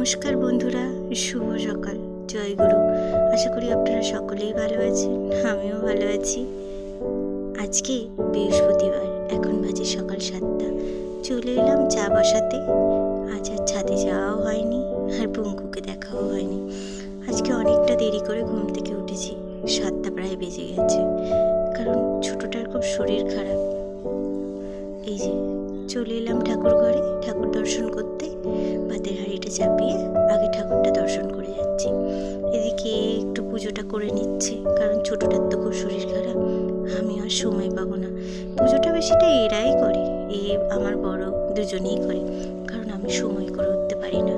নমস্কার বন্ধুরা, শুভ সকাল, জয় গুরু। আশা করি আপনারা সকলেই ভালো আছেন, আমিও ভালো আছি। আজকে বৃহস্পতিবার, এখন বাজে সকাল 7টা। চলে এলাম চা বসাতে। আজ আর ছাদে যাওয়াও হয়নি, আর পঙ্কুকে দেখাও হয়নি। আজকে অনেকটা দেরি করে ঘুম থেকে উঠেছি, 7টা প্রায় বেজে গেছে, কারণ ছোটটার খুব শরীর খারাপ। এই যে চলে এলাম ঠাকুর ঘরে ঠাকুর দর্শন করতে। ভাতের হাঁড়িটা চাপিয়ে আগে ঠাকুরটা দর্শন করে যাচ্ছি। এদিকে একটু পুজোটা করে নিচ্ছে, কারণ ছোটটার তো খুব শরীর খারাপ, আমি আর সময় পাবো না। পুজোটা বেশিটা এরাই করে, আমার বড় দুজনেই করে, কারণ আমি সময় করে উঠতে পারি না।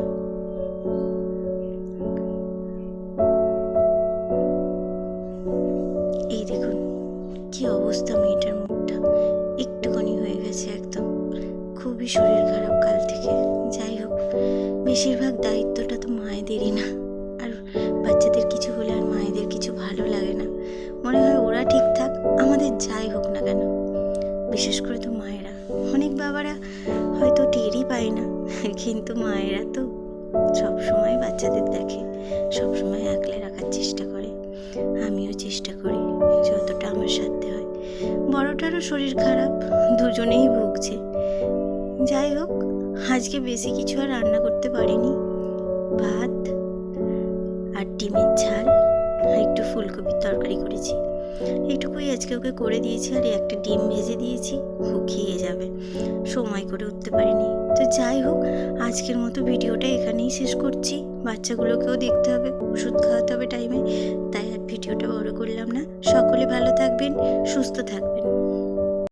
এই দেখুন কি অবস্থা, মেয়েটার মুখটা একটুখানি হয়ে গেছে একদম, খুবই শরীর খারাপ কাল থেকে। যাই হোক, বেশিরভাগ দায়িত্বটা তো মায়েদেরই না, আর বাচ্চাদের কিছু হলে আর মায়েদের কিছু ভালো লাগে না, মনে হয় ওরা ঠিক থাক, আমাদের যাই হোক না কেন। বিশেষ করে তো মায়েরা, অনেক বাবারা হয়তো টেরই পায় না, কিন্তু মায়েরা তো সবসময় বাচ্চাদের দেখে, সবসময় আগলে রাখার চেষ্টা করে। আমিও চেষ্টা করি যতটা আমার সাধ্যে হয়। বড়টারও শরীর খারাপ, দুজনেই ভুগছে। যাই হোক, আজকে বেশি কিছু আর রান্না করতে পারিনি। ভাত আর ডিমের ঝাল আর একটু ফুলকপির তরকারি করেছি, এইটুকুই আজকে ওকে করে দিয়েছি। আর একটা ডিম ভেজে দিয়েছি, ও খেয়ে যাবে। সময় করে উঠতে পারিনি। তো যাই হোক, আজকের মতো ভিডিওটা এখানেই শেষ করছি। বাচ্চাগুলোকেও দেখতে হবে, ওষুধ খাওয়াতে হবে টাইমে, তাই আর ভিডিওটা বড় করলাম না। সকলে ভালো থাকবেন, সুস্থ থাকবেন।